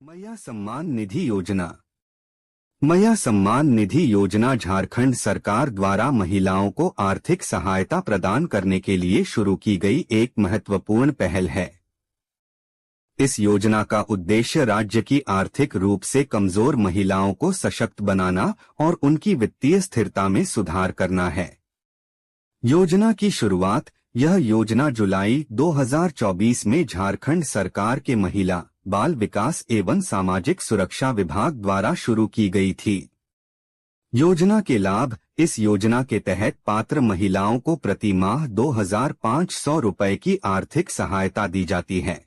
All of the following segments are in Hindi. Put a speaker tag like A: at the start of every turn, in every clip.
A: मया सम्मान निधि योजना। मया सम्मान निधि योजना झारखंड सरकार द्वारा महिलाओं को आर्थिक सहायता प्रदान करने के लिए शुरू की गई एक महत्वपूर्ण पहल है। इस योजना का उद्देश्य राज्य की आर्थिक रूप से कमजोर महिलाओं को सशक्त बनाना और उनकी वित्तीय स्थिरता में सुधार करना है। योजना की शुरुआत यह योजना जुलाई 2024 में झारखंड सरकार के महिला, बाल विकास एवं सामाजिक सुरक्षा विभाग द्वारा शुरू की गई थी। योजना के लाभ। इस योजना के तहत पात्र महिलाओं को प्रति माह 2,500 रुपए की आर्थिक सहायता दी जाती है।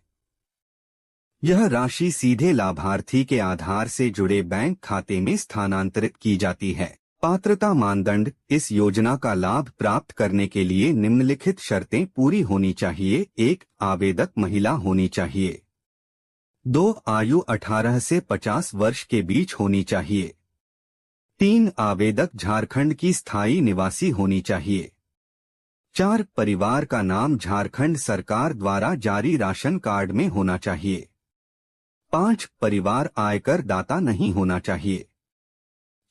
A: यह राशि सीधे लाभार्थी के आधार से जुड़े बैंक खाते में स्थानांतरित की जाती है। पात्रता मानदंड। इस योजना का लाभ प्राप्त करने के लिए निम्नलिखित शर्तें पूरी होनी चाहिए। 1. आवेदक महिला होनी चाहिए। 2. आयु 18 से 50 वर्ष के बीच होनी चाहिए। 3. आवेदक झारखंड की स्थायी निवासी होनी चाहिए। 4. परिवार का नाम झारखंड सरकार द्वारा जारी राशन कार्ड में होना चाहिए। 5. परिवार आयकर दाता नहीं होना चाहिए।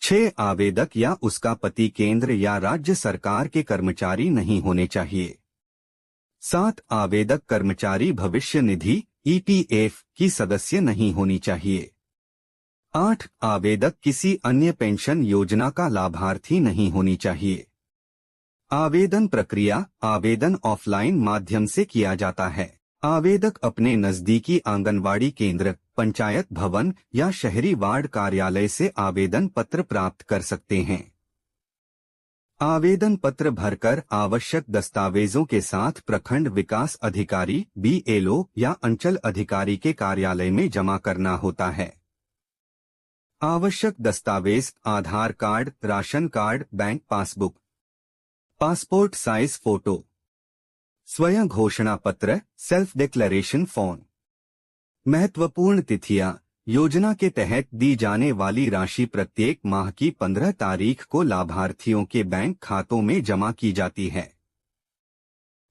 A: 6. आवेदक या उसका पति केंद्र या राज्य सरकार के कर्मचारी नहीं होने चाहिए। 7. आवेदक कर्मचारी भविष्य निधि ईपीएफ की सदस्य नहीं होनी चाहिए। 8. आवेदक किसी अन्य पेंशन योजना का लाभार्थी नहीं होनी चाहिए। आवेदन प्रक्रिया। आवेदन ऑफलाइन माध्यम से किया जाता है। आवेदक अपने नजदीकी आंगनवाड़ी केंद्र, पंचायत भवन या शहरी वार्ड कार्यालय से आवेदन पत्र प्राप्त कर सकते हैं। आवेदन पत्र भरकर आवश्यक दस्तावेजों के साथ प्रखंड विकास अधिकारी बीएलओ या अंचल अधिकारी के कार्यालय में जमा करना होता है। आवश्यक दस्तावेज: Aadhaar card, ration card, bank passbook, passport size photo, स्वयं घोषणा पत्र, सेल्फ डिक्लेरेशन फॉर्म। महत्वपूर्ण तिथियां। योजना के तहत दी जाने वाली राशि प्रत्येक माह की 15 तारीख को लाभार्थियों के बैंक खातों में जमा की जाती है।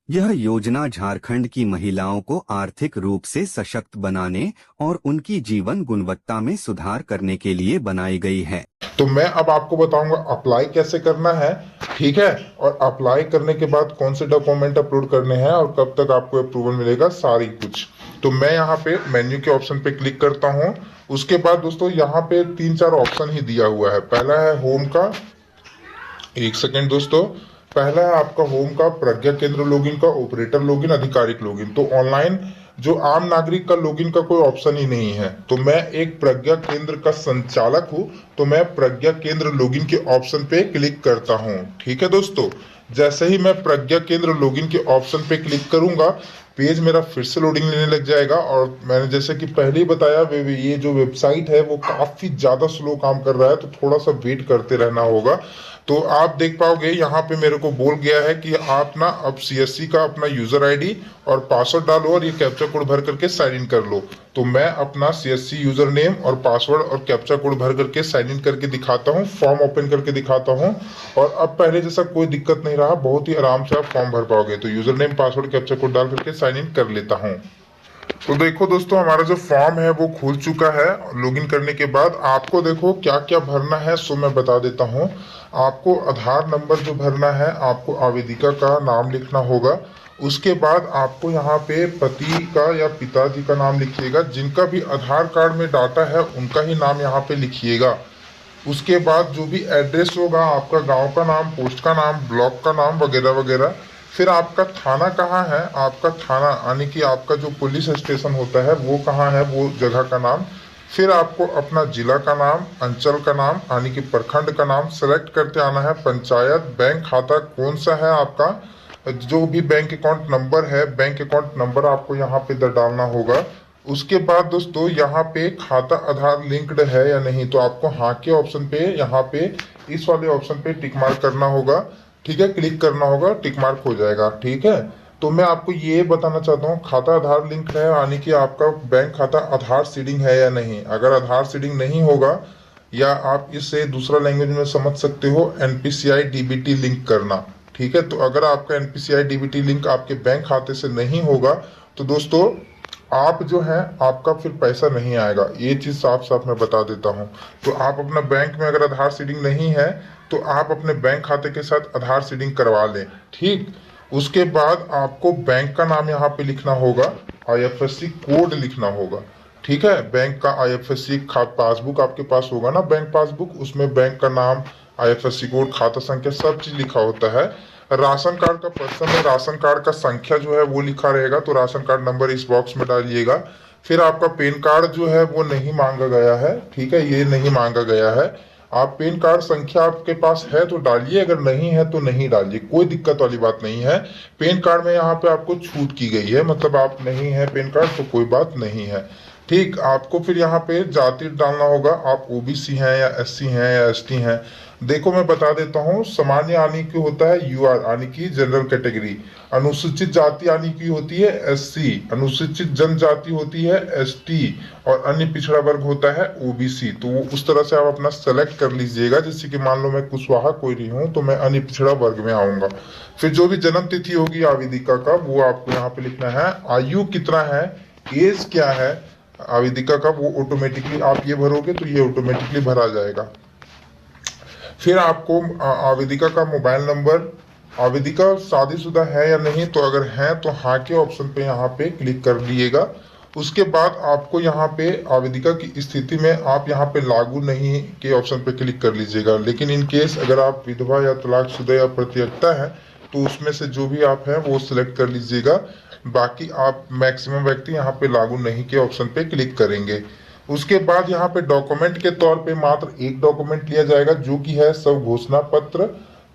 A: यह योजना झारखंड की महिलाओं को आर्थिक रूप से सशक्त बनाने और उनकी जीवन गुणवत्ता में सुधार करने के लिए बनाई गई है।
B: तो मैं अब आपको बताऊंगा अप्लाई कैसे करना है, ठीक है, और अप्लाई करने के बाद कौन से डॉक्यूमेंट अपलोड करने हैं और कब तक आपको अप्रूवल मिलेगा, सारी कुछ। तो मैं यहाँ पे मेन्यू के ऑप्शन पे क्लिक करता हूँ। उसके बाद दोस्तों यहाँ पे 3-4 ऑप्शन ही दिया हुआ है। पहला है होम का, एक सेकेंड दोस्तों, पहला है आपका होम का प्रज्ञा केंद्र लॉगिन का, ऑपरेटर लॉगिन, आधिकारिक लॉगिन। तो ऑनलाइन जो आम नागरिक का लॉगिन का कोई ऑप्शन ही नहीं है। तो मैं एक प्रज्ञा केंद्र का संचालक हूं, तो मैं प्रज्ञा केंद्र लॉगिन के ऑप्शन पे क्लिक करता हूं। ठीक है दोस्तों, जैसे ही मैं प्रज्ञा केंद्र लॉगिन के ऑप्शन पे क्लिक करूंगा, पेज मेरा फिर से लोडिंग लेने लग जाएगा। और मैंने जैसे कि पहले ही बताया, ये जो वेबसाइट है वो काफी ज्यादा स्लो काम कर रहा है, तो थोड़ा सा वेट करते रहना होगा। तो आप देख पाओगे यहाँ पे मेरे को बोल गया है कि आप ना अब सीएससी का अपना यूजर आईडी और पासवर्ड डालो और ये कैप्चा कोड भर करके साइन इन कर लो। तो मैं अपना सीएससी यूजर नेम और पासवर्ड और कैप्चा कोड भर करके साइन इन करके दिखाता हूँ, फॉर्म ओपन करके दिखाता हूँ। और अब पहले जैसा कोई दिक्कत नहीं रहा, बहुत ही आराम से आप फॉर्म भर पाओगे। तो user name, password, captcha code डाल करके साइन इन कर लेता हूँ। तो देखो दोस्तों, हमारा जो फॉर्म है वो खुल चुका है। लॉगिन करने के बाद आपको देखो क्या क्या भरना है, सो मैं बता देता हूँ। आपको आधार नंबर जो भरना है, आपको आवेदिका का नाम लिखना होगा। उसके बाद आपको यहाँ पे पति का या पिताजी का नाम लिखिएगा। जिनका भी आधार कार्ड में डाटा है उनका ही नाम यहाँ पे लिखिएगा। उसके बाद जो भी एड्रेस होगा, आपका गाँव का नाम, पोस्ट का नाम, ब्लॉक का नाम वगैरह वगैरह। फिर आपका थाना कहाँ है, आपका थाना यानी कि आपका जो पुलिस स्टेशन होता है वो कहाँ है, वो जगह का नाम। फिर आपको अपना जिला का नाम, अंचल का नाम यानी कि प्रखंड का नाम सेलेक्ट करते आना है। पंचायत, बैंक खाता कौन सा है आपका, जो भी बैंक अकाउंट नंबर है, बैंक अकाउंट नंबर आपको यहाँ पे डालना होगा। उसके बाद दोस्तों यहाँ पे खाता आधार लिंक्ड है या नहीं, तो आपको हाँ के ऑप्शन पे, यहाँ पे इस वाले ऑप्शन पे टिक मार्क करना होगा। ठीक है, क्लिक करना होगा, टिक मार्क हो जाएगा। ठीक है, तो मैं आपको ये बताना चाहता हूँ, खाता आधार लिंक है यानी कि आपका बैंक खाता आधार सीडिंग है या नहीं। अगर आधार सीडिंग नहीं होगा, या आप इसे दूसरा लैंग्वेज में समझ सकते हो, एनपीसीआई डीबीटी लिंक करना। ठीक है, तो अगर आपका एनपीसीआई डीबीटी लिंक आपके बैंक खाते से नहीं होगा, तो दोस्तों आप जो है आपका फिर पैसा नहीं आएगा, ये चीज साफ साफ मैं बता देता हूँ। तो आप अपना बैंक में अगर आधार सीडिंग नहीं है तो आप अपने बैंक खाते के साथ आधार सीडिंग करवा लें, ठीक। उसके बाद आपको बैंक का नाम यहाँ पे लिखना होगा, IFSC कोड लिखना होगा, ठीक है। बैंक का IFSC पासबुक आपके पास होगा ना, बैंक पासबुक, उसमें बैंक का नाम, IFSC कोड, खाता संख्या, सब चीज लिखा होता है। राशन कार्ड का पर्सन है, राशन कार्ड का संख्या जो है वो लिखा रहेगा, तो राशन कार्ड नंबर इस बॉक्स में डालिएगा। फिर आपका पैन कार्ड जो है वो नहीं मांगा गया है, ठीक है, ये नहीं मांगा गया है। आप पैन कार्ड संख्या आपके पास है तो डालिए, अगर नहीं है तो नहीं डालिए, कोई दिक्कत वाली बात नहीं है। पैन कार्ड में यहाँ पे आपको छूट की गई है, मतलब आप नहीं है पैन कार्ड तो कोई बात नहीं है, ठीक। आपको फिर यहाँ पे जाति डालना होगा, आप OBC हैं या SC हैं या ST हैं। देखो मैं बता देता हूँ, सामान्य यानी कि होता है UR यानी कि जनरल कैटेगरी, अनुसूचित जाति यानी कि होती है SC, अनुसूचित जनजाति होती है ST, और अन्य पिछड़ा वर्ग होता है OBC। तो वो उस तरह से आप अपना सेलेक्ट कर लीजिएगा, जैसे कि मान लो मैं कुशवाहा कोई नहीं हूँ तो मैं अन्य पिछड़ा वर्ग में आऊंगा। फिर जो भी जन्म तिथि होगी आवेदिका का वो आपको यहाँ पे लिखना है। आयु कितना है, एज क्या है आवेदिका का, वो ऑटोमेटिकली आप ये भरोगे तो ये ऑटोमेटिकली भरा जाएगा। फिर आपको आवेदिका का मोबाइल नंबर, आवेदिका शादीशुदा है या नहीं, तो अगर है तो हाँ के ऑप्शन पे यहाँ पे क्लिक कर दिएगा। उसके बाद आपको यहाँ पे आवेदिका की स्थिति में आप यहाँ पे लागू नहीं के ऑप्शन पे क्लिक कर लीजिएगा। लेकिन इन केस अगर आप विधवा या तलाकशुदा या परित्यक्ता है तो उसमें से जो भी आप हैं वो सिलेक्ट कर लीजिएगा। बाकी आप मैक्सिमम व्यक्ति यहाँ पे लागू नहीं के ऑप्शन पे क्लिक करेंगे। उसके बाद यहाँ पे डॉक्यूमेंट के तौर पे मात्र एक डॉक्यूमेंट लिया जाएगा, जो कि है सब घोषणा पत्र।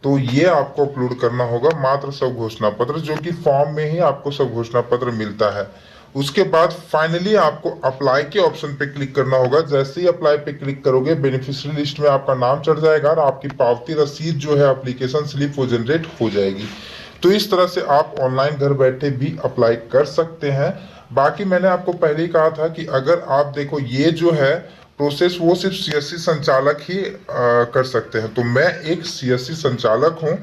B: तो ये आपको अपलोड करना होगा, मात्र सब घोषणा पत्र, जो कि फॉर्म में ही आपको सब घोषणा पत्र मिलता है। उसके बाद फाइनली आपको अप्लाई के ऑप्शन पे क्लिक करना होगा। जैसे ही अप्लाई पे क्लिक करोगे बेनिफिशियरी लिस्ट में आपका नाम चढ़ जाएगा और आपकी पावती रसीद जो है एप्लीकेशन स्लिप वो जनरेट हो जाएगी। तो इस तरह से आप ऑनलाइन घर बैठे भी अप्लाई कर सकते हैं। बाकी मैंने आपको पहले ही कहा था कि अगर आप देखो ये जो है प्रोसेस वो सिर्फ CSC संचालक ही कर सकते हैं। तो मैं एक CSC संचालक हूं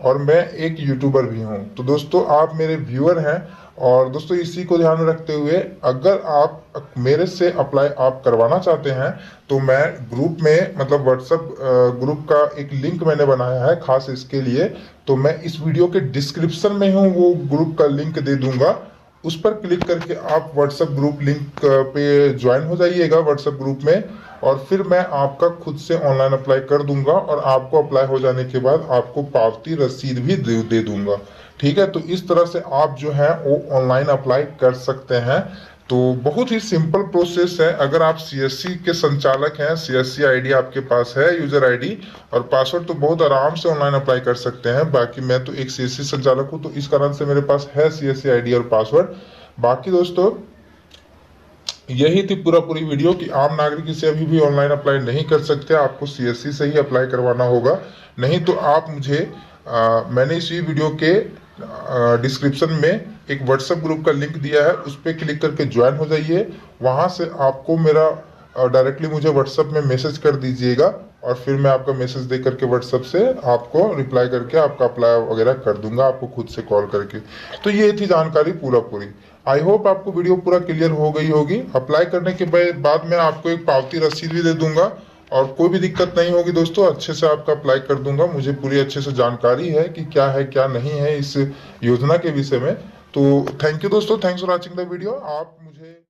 B: और मैं एक यूट्यूबर भी हूं। तो दोस्तों आप मेरे व्यूअर हैं, और दोस्तों इसी को ध्यान में रखते हुए अगर आप मेरे से अप्लाई आप करवाना चाहते हैं तो मैं ग्रुप में, मतलब व्हाट्सएप ग्रुप का एक लिंक मैंने बनाया है खास इसके लिए। तो मैं इस वीडियो के डिस्क्रिप्शन में हूँ वो ग्रुप का लिंक दे दूंगा, उस पर क्लिक करके आप व्हाट्सएप ग्रुप लिंक पे ज्वाइन हो जाइएगा व्हाट्सएप ग्रुप में, और फिर मैं आपका खुद से ऑनलाइन अप्लाई कर दूंगा और आपको अप्लाई हो जाने के बाद आपको पावती रसीद भी दे दूंगा, ठीक है। तो इस तरह से आप जो है वो ऑनलाइन अप्लाई कर सकते हैं। तो बहुत ही सिंपल प्रोसेस है। अगर आप CSC के संचालक हैं, CSC ID आपके पास है, यूजर ID और पासवर्ड, तो बहुत आराम से ऑनलाइन अप्लाई कर सकते हैं। बाकी मैं तो एक CSC संचालक हूं तो इस कारण से मेरे पास है CSC ID और पासवर्ड। बाकी दोस्तों यही थी पूरी वीडियो कि आम नागरिक इसे अभी भी ऑनलाइन अप्लाई नहीं कर सकते, आपको CSC से ही अप्लाई करवाना होगा। नहीं तो आप मुझे मैंने इसी वीडियो के डिस्क्रिप्शन में एक व्हाट्सएप ग्रुप का लिंक दिया है, उस पर क्लिक करके ज्वाइन हो जाइए। वहां से आपको मेरा डायरेक्टली मुझे व्हाट्सएप में मैसेज कर दीजिएगा और फिर मैं आपका मैसेज दे करके व्हाट्सएप से आपको रिप्लाई करके आपका अप्लाई वगैरह कर दूंगा, आपको खुद से कॉल करके। तो ये थी जानकारी पूरी। आई होप आपको वीडियो पूरा क्लियर हो गई होगी। अप्लाई करने के बाद मैं आपको एक पावती रसीद भी दे दूंगा और कोई भी दिक्कत नहीं होगी दोस्तों, अच्छे से आपका अप्लाई कर दूंगा। मुझे पूरी अच्छे से जानकारी है कि क्या है क्या नहीं है इस योजना के विषय में। तो थैंक यू दोस्तों, thanks for watching the video. आप मुझे